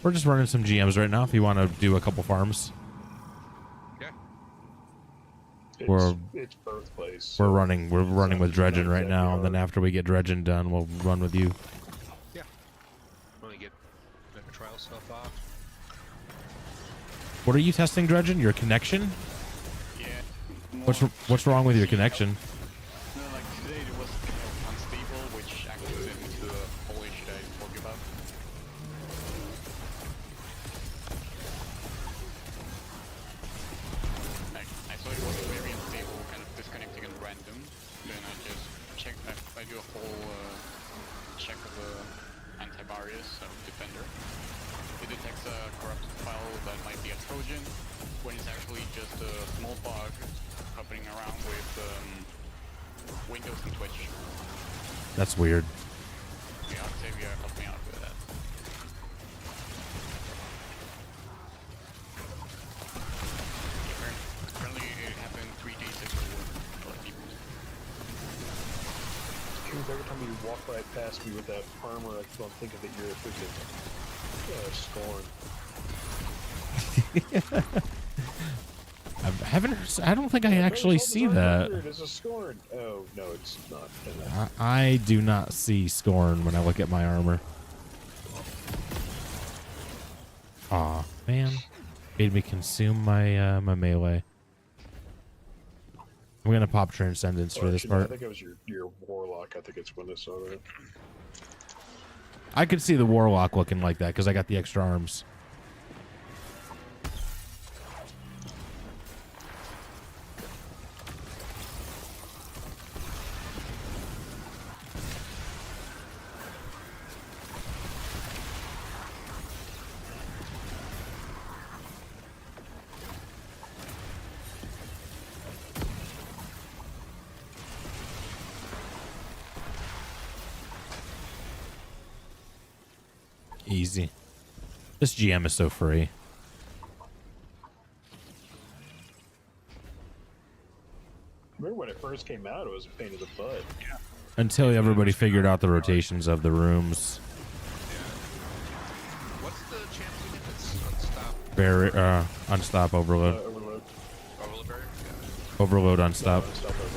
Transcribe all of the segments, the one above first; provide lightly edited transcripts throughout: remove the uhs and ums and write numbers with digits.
We're just running some GMs right now. If you want to do a couple farms, Yeah. It's birthplace. we're running with dredging right exactly now. And then hard. after we get dredging done, we'll run with you. Yeah. Want to get the trial stuff off? What are you testing, dredging? Your connection? Yeah. What's wrong with your connection? No, like today it was kind of unstable, which actually led me to the whole issue that I told you about. I saw it was very unstable, kind of disconnecting at random. Then I just check. I do a whole check of the antivirus Defender. It detects a corrupted file that might be a Trojan, when it's actually just a small bug hopping around with Windows and Twitch. That's weird. Yeah, Octavia helped me out with that. Apparently it happened 3 days ago with a lot of people. Every time you walk right past me with that armor, I don't think that you're a freaking Scorn. I don't think I actually see that. It's a Scorn. Oh no, it's not. I do not see Scorn when I look at my armor. Aw, man. Made me consume my my melee. I'm gonna pop Transcendence for this part. I think it was your Warlock. I think it's when I saw that. I could see the Warlock looking like that because I got the extra arms. Easy. This GM is so free. Remember when it first came out, it was a pain in the butt. Yeah. Until everybody figured out the rotations of the rooms. Yeah. What's the champion if it's unstop? Unstop, overload. Overload. Overload barrier? Yeah. Overload, unstop. Stop overload.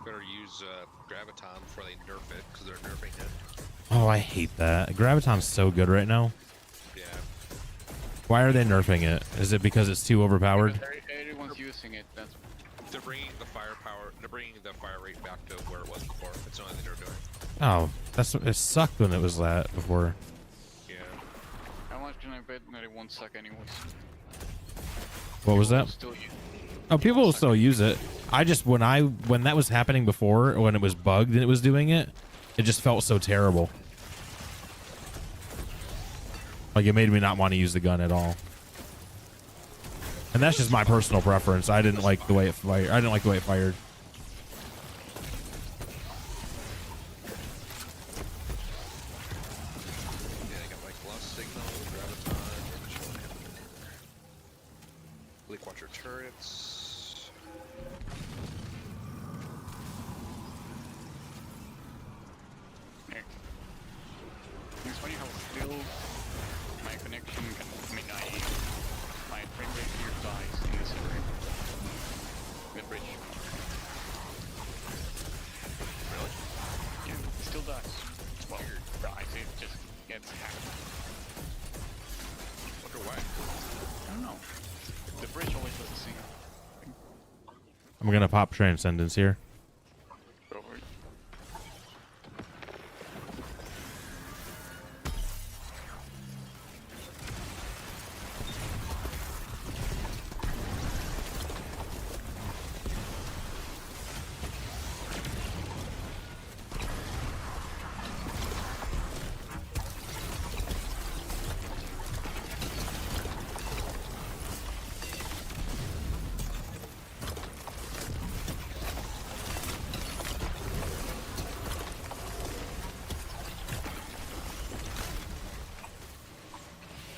Better use Graviton before they nerf it, because they're nerfing it. Oh, I hate that. Graviton's so good right now. Yeah. Why are they nerfing it? Is it because it's too overpowered? Because everyone's using it, that's... They're bringing the firepower, they're bringing the fire rate back to where it was before. It's the only thing they're doing. Oh, it sucked when it was that before. Yeah. How much can I bet that it won't suck anyways? What was that? Still use Oh, people will still use it. I just when that was happening before, when it was bugged and it was doing it, it just felt so terrible. Like it made me not want to use the gun at all. And that's just my personal preference. I didn't like the way it fired. I didn't like the way it fired. Yeah, they got like Lust Signal, Graviton, Bleak Watcher turrets. There. It's funny how still my connection can, my frame rate here dies in this area. The bridge. Really? Yeah, it still dies. Well, dies, it just gets hacked. Wonder why. I don't know. The bridge always does the same. I'm gonna pop Transcendence here. Over it.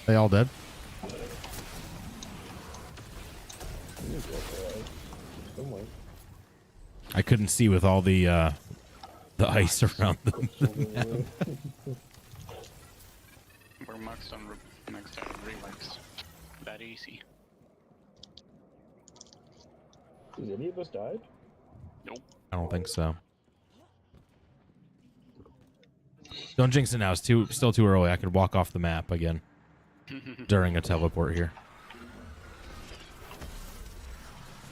They all dead? I couldn't see with all the ice around the We're maxed on maxed out on relax. That easy. Has any of us died? Nope. I don't think so. Don't jinx it now. It's still too early. I could walk off the map again during a teleport here.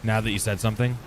Now that you said something.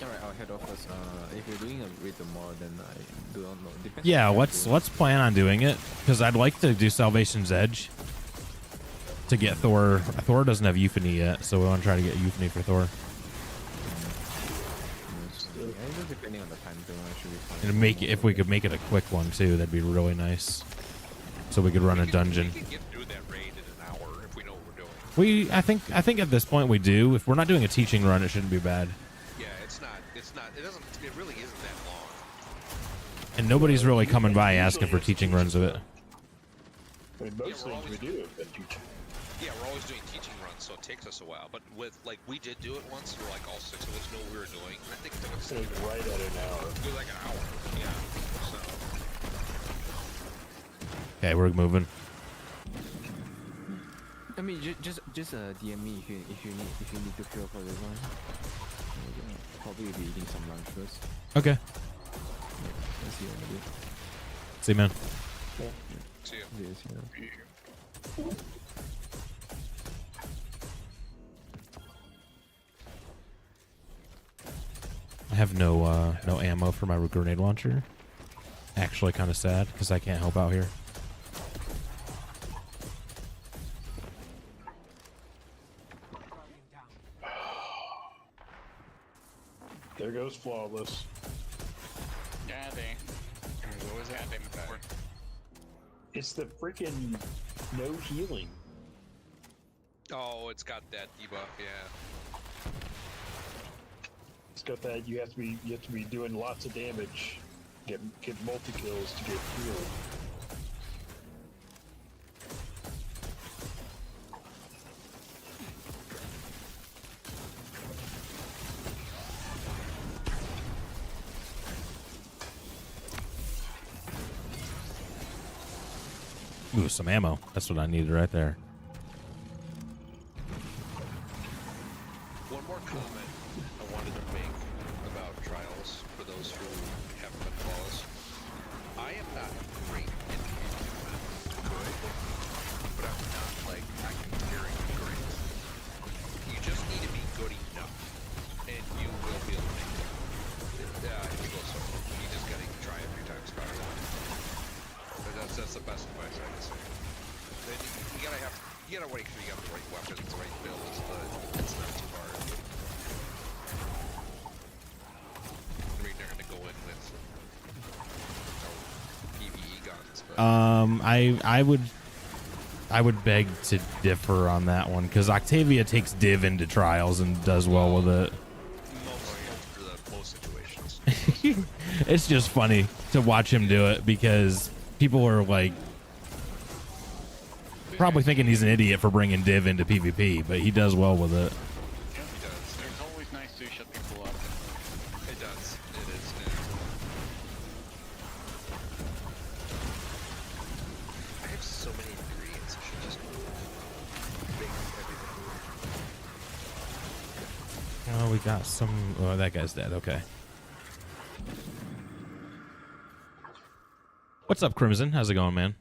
Alright, I'll head off first. If you're doing a raid tomorrow, then I do not know. Depends Yeah, on let's plan on doing it because I'd like to do Salvation's Edge to get Thor. Thor doesn't have Euphony yet, so we want to try to get Euphony for Thor. Yeah, just depending on the time zone, I should be fine. And make it, if we could make it a quick one too, that'd be really nice. So we could run a dungeon. We can get through that raid in an hour if we know what we're doing. I think at this point we do. If we're not doing a teaching run, it shouldn't be bad. Yeah, it's not. It really isn't that long. And nobody's really coming by asking for teaching runs of it. I mean, most things we do have been teaching. Yeah, we're always doing teaching runs, so it takes us a while. But with like we did do it once, we're like all six of us knew what we were doing. I think it took us So right at an hour. it was like an hour. Yeah. So Okay, we're moving. I mean, just DM me if you need to fill for this one. Probably be eating some lunch first. Okay. I'll see you in a bit. See you, man. see you. Yeah, see you. I have no ammo for my grenade launcher. Actually, kind of sad because I can't help out here. There goes Flawless. Yeah, there's always had them before. It's the freaking no healing. Oh, it's got that debuff. Yeah. It's got that you have to be doing lots of damage, get multi kills to get healed. Ooh, some ammo. That's what I needed right there. One more comment I wanted to make about trials for those who haven't been flawless. I am not great in good, but I'm not like I can carry great. You just need to be good enough, and you will be able to make it. If you go solo, you just gotta try a few times probably. But that's the best advice I can say. Then you gotta wait till you have the right weapons, the right builds, but it's not too hard. I mean, they're gonna go in with PvE guns, but I would beg to differ on that one because Octavia takes div into trials and does well with it. most situations. It's just funny to watch him do it because people are like probably thinking he's an idiot for bringing div into PvP, but he does well with it. Yeah, he does. It's always nice to shut people up. It does. It is. Yeah. I have so many ingredients. I should just make everything. Oh, we got some. Oh, that guy's dead. Okay. What's up, Crimson? How's it going, man?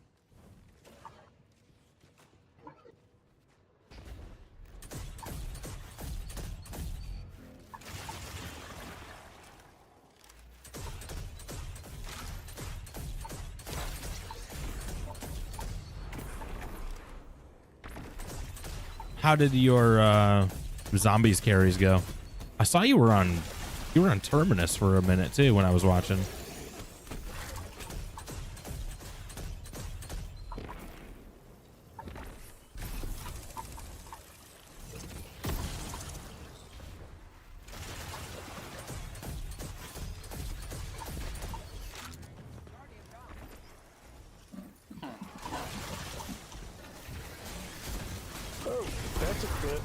How did your zombies carries go? I saw you were on Terminus for a minute too when I was watching. Oh, that's a crit.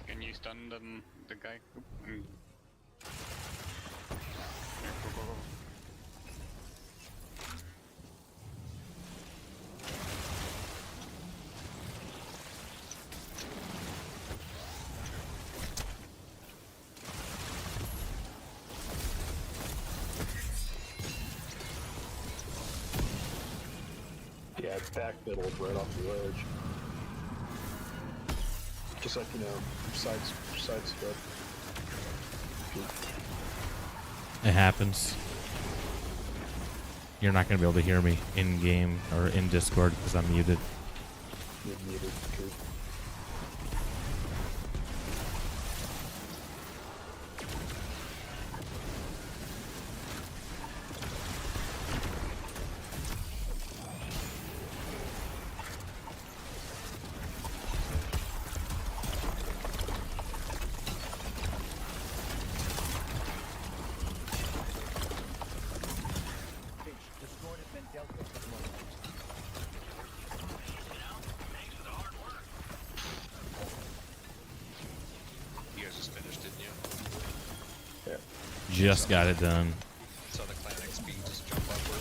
Can you stun the guy? Mm. Here, go. Yeah, backpedaled right off the ledge. Just like, you know, side step. It happens. You're not going to be able to hear me in game or in Discord because I'm muted. You're muted. True. You guys just finished, didn't you? Yeah. Just got it done. So the clan XP just jump upward.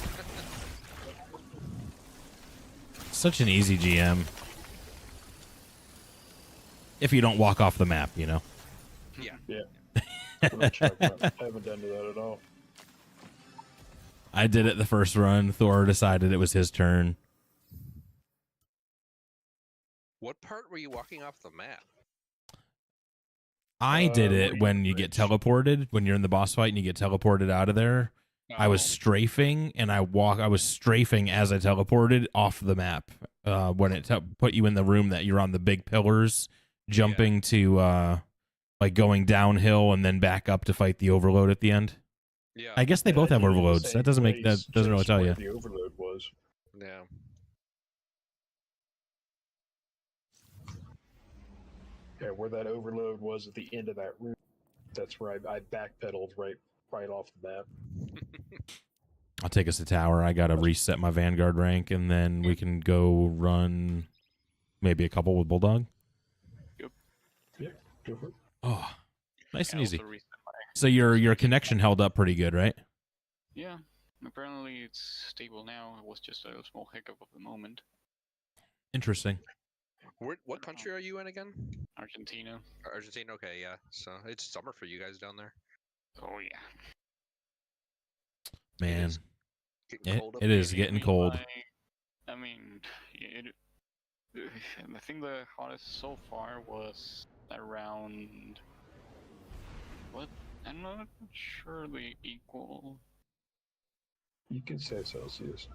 Such an easy GM. If you don't walk off the map, you know. Yeah. Yeah. I'm not sure I haven't done that at all. I did it the first run. Thor decided it was his turn. What part were you walking off the map? I did where it you when you get bridge. teleported, when you're in the boss fight and you get teleported out of there. I was Oh, strafing and I was strafing as I teleported off the map. When it put you in the room that you're on the big pillars, jumping to like going downhill and then back up to fight the overload at the end. Yeah. I guess they both I have did it in the overloads. same That doesn't place, really just tell where you. the overload was. Yeah. Yeah, where that overload was at the end of that room. That's where I backpedaled right off the map. I'll take us to tower. I gotta reset my Vanguard rank, and then we can go run maybe a couple with Bulldog. Yeah, go for it. Oh, nice and I easy. also reset my- So your connection held up pretty good, right? Yeah, apparently it's stable now. It was just a small hiccup of the moment. Interesting. What country are you in again? Argentina. Argentina. Okay, yeah. So it's summer for you guys down there. Oh yeah. Man, is getting cold up it there. is getting cold. I mean, I think the hottest so far was around. What? I'm not sure the equal. You can say Celsius.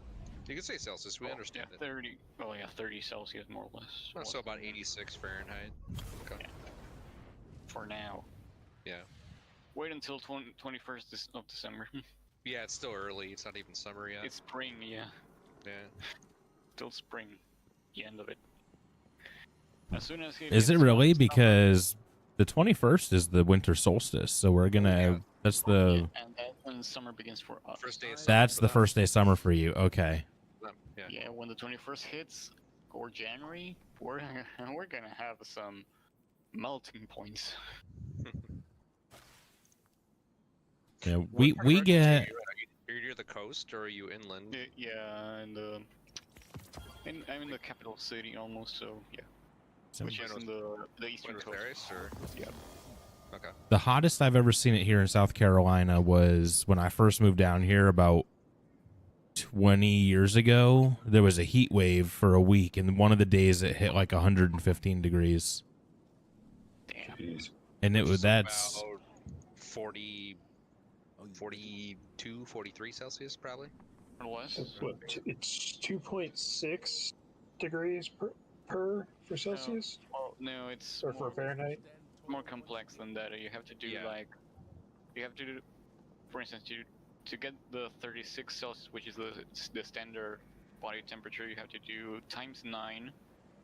You can say Celsius. We understand yeah, it. 30. Oh yeah, 30 Celsius more or less. Well, so was about 86 Fahrenheit. Okay. Yeah. For now. Yeah. Wait until 21st of December. Yeah, it's still early. It's not even summer yet. It's spring, yeah. Yeah. Till spring. The end of it. As soon as it Is it gets really? summer- Because the 21st is the winter solstice, so we're gonna. Yeah. That's Yeah, the and that's when summer begins for us. First day of summer that's for the them. first day of summer for you. Okay. Yeah. Yeah, when the 21st hits, or January, we're gonna have some melting points. Yeah, What we part of Argentina get. Are you near the coast or are you inland? Yeah, and I'm in the capital city almost, so yeah. Which is in the eastern Buenos coast. Aires or? Yeah. Okay. The hottest I've ever seen it here in South Carolina was when I first moved down here about 20 years ago. There was a heat wave for a week, and one of the days it hit like 115 degrees. Damn. Jeez. And it was So that's about 40, 42, 43 Celsius probably. Or less. It's 2.6 degrees per for Celsius Well, no, it's or for Fahrenheit. more complex than that. You have to do Yeah. like, you have to do, for instance, to get the 36 Celsius, which is the standard body temperature, you have to do times 9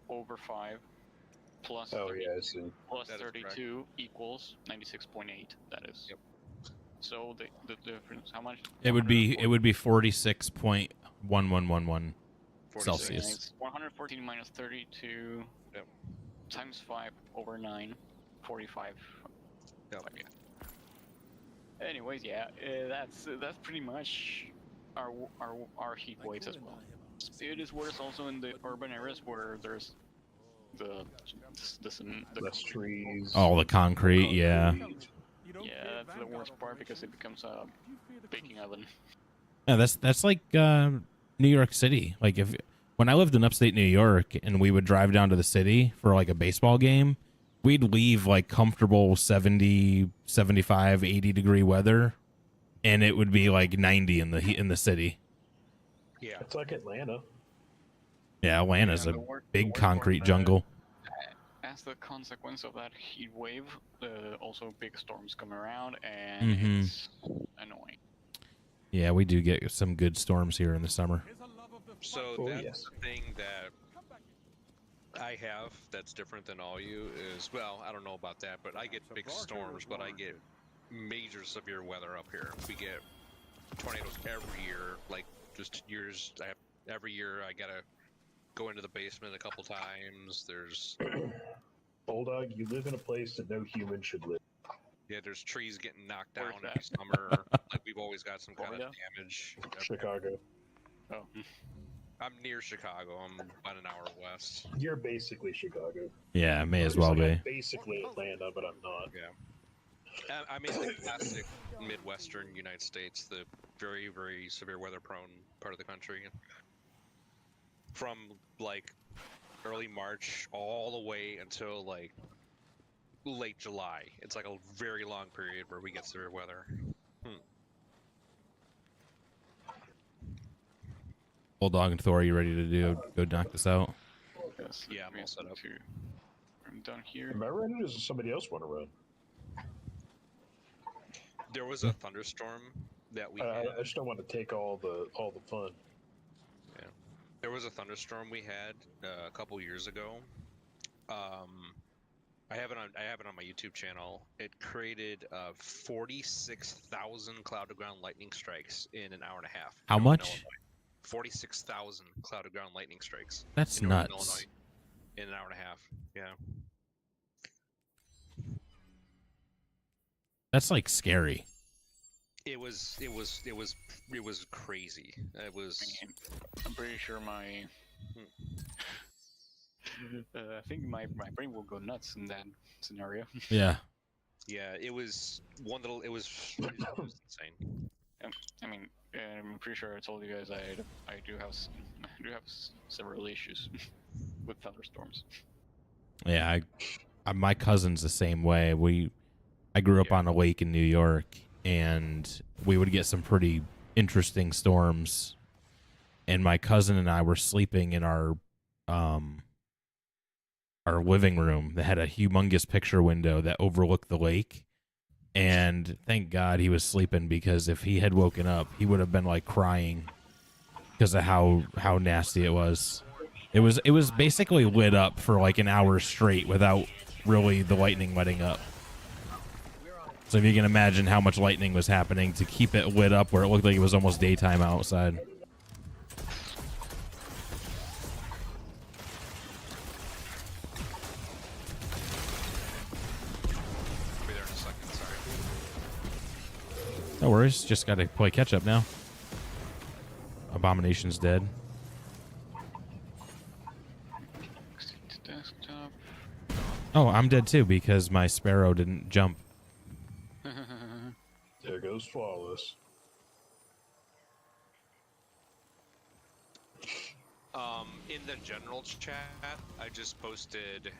over 5 plus Oh 30 yeah, I see. plus That is correct. 32 equals 96.8. That is. Yep. So the difference, how much? It would be 46.1111 Celsius. It's 114 minus 32 Yep. times 5 over 9, 45. Yep. Like, yeah. Anyways, yeah, that's pretty much our heat waves as well. It is worse also in the urban areas where there's the Less trees. Oh, the concrete, yeah. yeah, that's the worst part because it becomes a baking oven. Yeah, that's like New York City. Like when I lived in upstate New York and we would drive down to the city for like a baseball game, we'd leave like comfortable 70, 75, 80 degree weather and it would be like 90 in the city. Yeah. It's like Atlanta. Yeah, Atlanta's Yeah, a the worst big part concrete that- jungle. As the consequence of that heat wave, also big storms come around, and Mhm. it's annoying. Yeah, we do get some good storms here in the summer. So Oh, that's yes. the thing that I have that's different than all you is, well, I don't know about that, but I get big storms, but I get major severe weather up here. We get tornadoes every year, like just years. Every year I gotta go into the basement a couple times. There's Bulldog, you live in a place that no human should live. there's trees getting knocked Where's down that? every summer. Like we've always got some kind of Florida? damage. Chicago. Oh, I'm near Chicago. I'm about an hour west. You're basically Chicago. Yeah, may as It's well like be. I'm basically Atlanta, but I'm not. Yeah. I'm in the classic Midwestern United States, the very, very severe weather prone part of the country. From like early March all the way until like late July. It's like a very long period where we get severe weather. Bulldog and Thor, you ready to go knock this out? yes. Yeah, I'm all set up. I'm done here. Am I running or does somebody else want to run? There was a thunderstorm that we had. I just don't want to take all the fun. There was a thunderstorm we had a couple years ago. I have it on my YouTube channel. It created 46,000 cloud to ground lightning strikes in an hour and a half. How in Northern much? Illinois. 46,000 cloud to ground lightning strikes. That's in Northern nuts. Illinois in an hour and a half. Yeah. That's like scary. It was crazy. It was. I'm pretty sure my. I think my brain will go nuts in that scenario. Yeah. Yeah, it was one little. It was insane. I mean, I'm pretty sure I told you guys I do have several issues with thunderstorms. Yeah, my cousin's the same way. I grew up on a lake in New York, and we would get some pretty interesting storms. And my cousin and I were sleeping in our living room that had a humongous picture window that overlooked the lake. And thank God he was sleeping, because if he had woken up, he would have been like crying because of how nasty it was. It was basically lit up for like an hour straight without really the lightning letting up. So if you can imagine how much lightning was happening to keep it lit up where it looked like it was almost daytime outside. I'll be there in a second. Sorry. No worries, just gotta play catch up now. Abomination's dead. Exit desktop. Oh, I'm dead too because my sparrow didn't jump. There goes Flawless. In the general chat, I just posted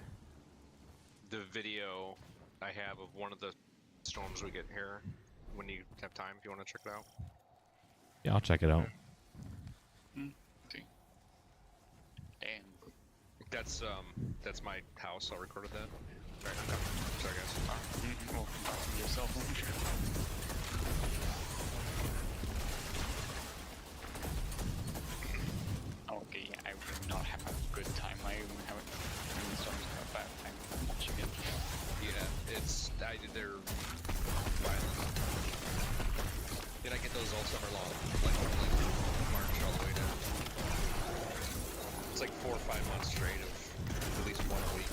the video I have of one of the storms we get here. When you have time, if you want to check it out. Yeah, I'll check it out. That's my house. I'll record that. Sorry, sorry guys. Well, yourself. Okay, I will not have a good time. I will have a bad time watching it. Yeah, they're violent. Did I get those all summer long? Like March all the way down. It's like 4 or 5 months straight of at least 1 a week.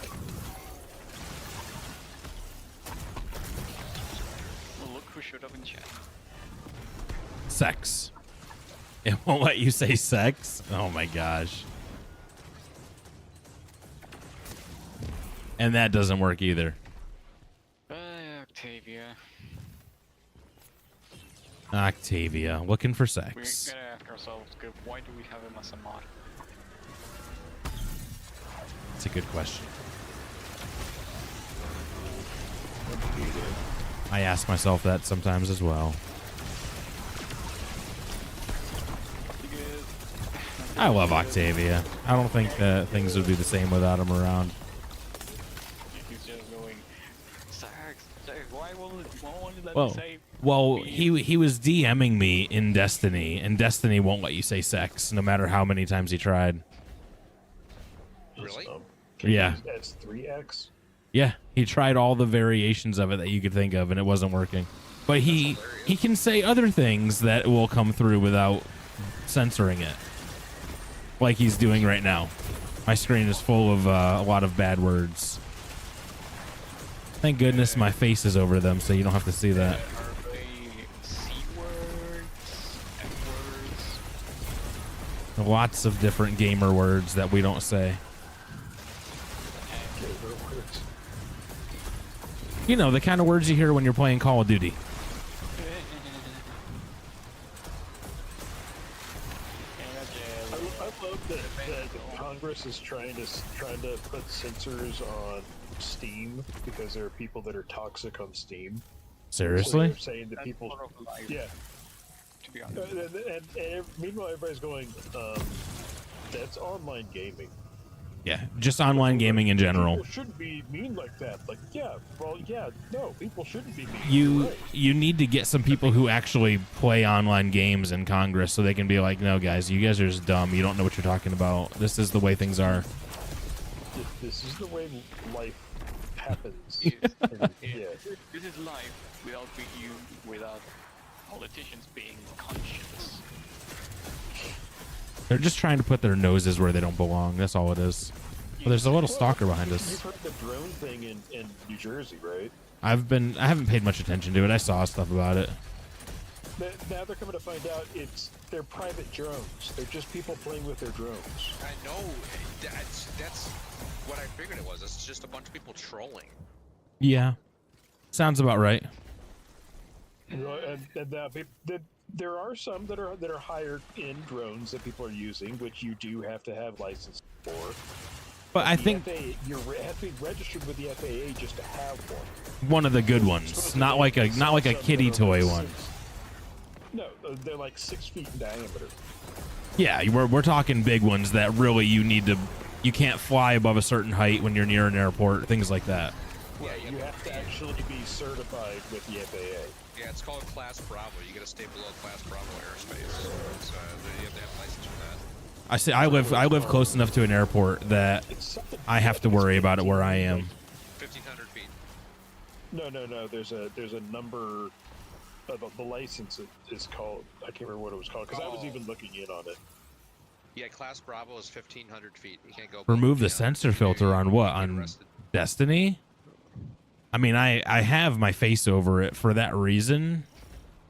Well, look who showed up in chat. Sex. It won't let you say sex. Oh my gosh. And that doesn't work either. Octavia. Octavia, looking for We sex. gotta ask ourselves, why do we have him as a mod? It's a good question. I ask myself that sometimes as well. I love Octavia. I don't think that things would be the same without him around. He's just going, Sax, why won't you let me Well, say? he was DMing me in Destiny, and Destiny won't let you say sex, no matter how many times he tried. Really? Yeah. That's 3x. Yeah, he tried all the variations of it that you could think of, and it wasn't working. But he can say other things that will come through without censoring it, like he's doing right now. My screen is full of a lot of bad words. Thank goodness my face is over them, so you don't have to see that. Are they C words, F words? Lots of different gamer words that we don't say. You know, the kind of words you hear when you're playing Call of Duty. I love that Congress is trying to put censors on Steam because there are people that are toxic on Steam. So Seriously? they're saying that people, yeah. To be honest. And meanwhile, everybody's going, that's online gaming. Yeah, just online gaming in general. People shouldn't be mean like that. Like, yeah, well, yeah, no, people shouldn't be mean. You You're right. you need to get some people who actually play online games in Congress so they can be like, no, guys, you guys are just dumb. You don't know what you're talking about. This is the way things are. This is the way life happens. Yes. And, yeah. This is life without politicians being conscious. They're just trying to put their noses where they don't belong. That's all it is. Well, there's a little stalker behind us. You've heard the drone thing in New Jersey, right? I haven't paid much attention to it. I saw stuff about it. Now they're coming to find out they're private drones. They're just people playing with their drones. I know. That's what I figured it was. It's just a bunch of people trolling. Yeah, sounds about right. You know, and there are some that are hired in drones that people are using, which you do have to have license for. But I The think FAA, you have to be registered with the FAA just to have one. one of the good ones, not like a kiddie toy one. No, they're like 6 feet in diameter. Yeah, we're talking big ones that really you can't fly above a certain height when you're near an airport, things like that. Yeah, you have to actually be certified with the FAA. Yeah, it's called Class Bravo. You gotta stay below Class Bravo airspace. So you have to have a license for that. I say I live close enough to an airport that It's something I have to worry about it where I am. 1,500 feet. No. There's a number. The license is called. I can't remember what it was called because I was even looking in on it. Yeah, Class Bravo is 1,500 feet. You can't go. Remove the beyond sensor that. filter on what? You get On arrested. Destiny? I mean, I have my face over it for that reason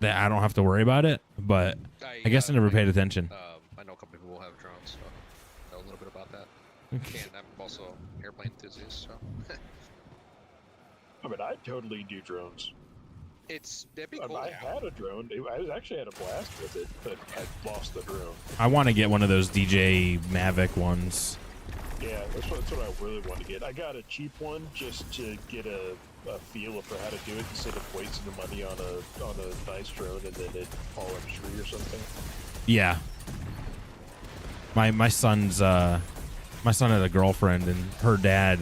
that I don't have to worry about it, but I guess I never paid attention. I know a couple people who have drones, so I know a little bit about that. And I'm also an airplane enthusiast, so I mean, I totally do drones. that'd be cool. I had a drone. I actually had a blast with it, but I lost the drone. I want to get one of those DJ Mavic ones. Yeah, that's what I really want to get. I got a cheap one just to get a feel for how to do it instead of wasting the money on a nice drone and then it fall in a tree or something. Yeah. My son's my son had a girlfriend, and her dad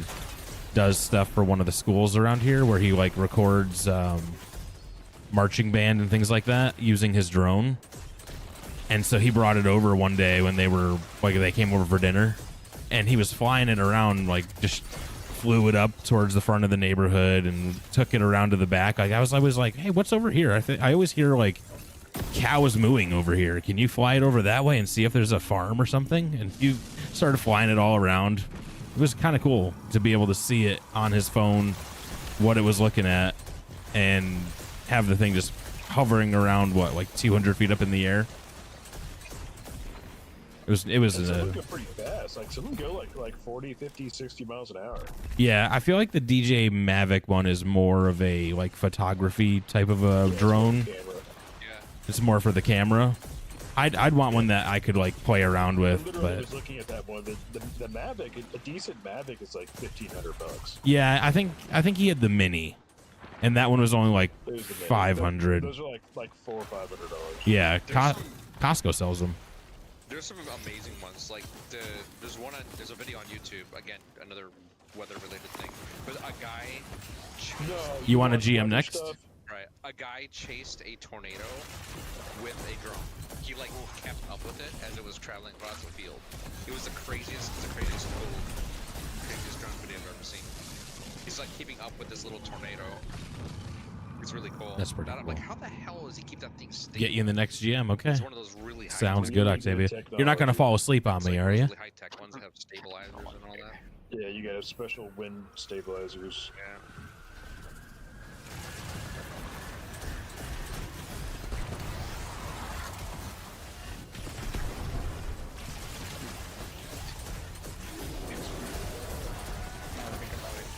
does stuff for one of the schools around here where he like records marching band and things like that using his drone. And so he brought it over one day when they came over for dinner, and he was flying it around, like just flew it up towards the front of the neighborhood and took it around to the back. Like I was always like, hey, what's over here? I always hear like cows mooing over here. Can you fly it over that way and see if there's a farm or something? And you started flying it all around. It was kind of cool to be able to see it on his phone, what it was looking at, and have the thing just hovering around, what, like 200 feet up in the air. It was some of them go pretty fast. Like some of them go like 40, 50, 60 miles an hour. Yeah, I feel like the DJ Mavic one is more of a like photography type of a drone. Yeah. It's more for the camera. I'd want one that I could like play around with, Literally, I but was looking at that one. The Mavic, a decent Mavic is like $1,500. yeah, I think he had the mini, and that one was only like It was the Mavic. 500. Those are like $400 or $500. Yeah, There's Costco sells them. There's some amazing ones. Like there's a video on YouTube. Again, another weather-related thing. But a guy. No, You want a want GM weather next? stuff? Right. A guy chased a tornado with a drone. He like kept up with it as it was traveling across the field. It was the craziest drone video I've ever seen. He's like keeping up with this little tornado. It's really cool. That's pretty I'm cool. like, how the hell does he keep that thing stable? Get you in the next GM, okay? It's one of those really high Sounds tech- good, Really Octavia. good You're not gonna technology. fall asleep on it's me, like are those you? really high tech ones that have stabilizers and all that. Yeah, you got special wind stabilizers. Yeah. Now that I think about it,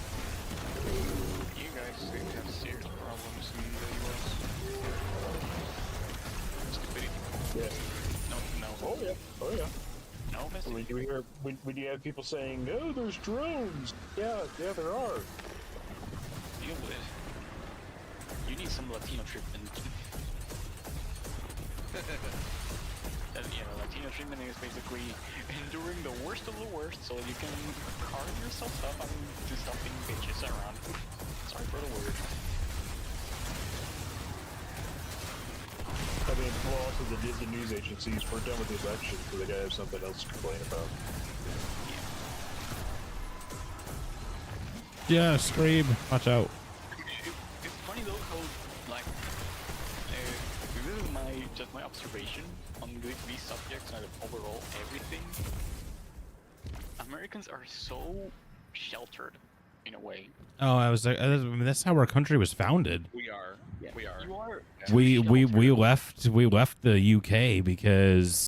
you guys seem to have serious problems in the US. Stupidity. Yeah. No. Oh yeah. Oh yeah. No, When you hear when you have people saying, "Oh, there's drones," yeah, there are. Deal with it. You need some Latino treatment. Latino treatment is basically enduring the worst of the worst so you can carve yourself up and do something bitches around. Sorry for the word. I mean, well, also the news agencies were done with the election, so they gotta have something else to complain about. Yeah, Scream. Watch out. It's funny though how, like, this is just my observation on these subjects and overall everything. Americans are so sheltered in a way. Oh, I mean, that's how our country was founded. We are. We are. You are. Yeah. We left the UK because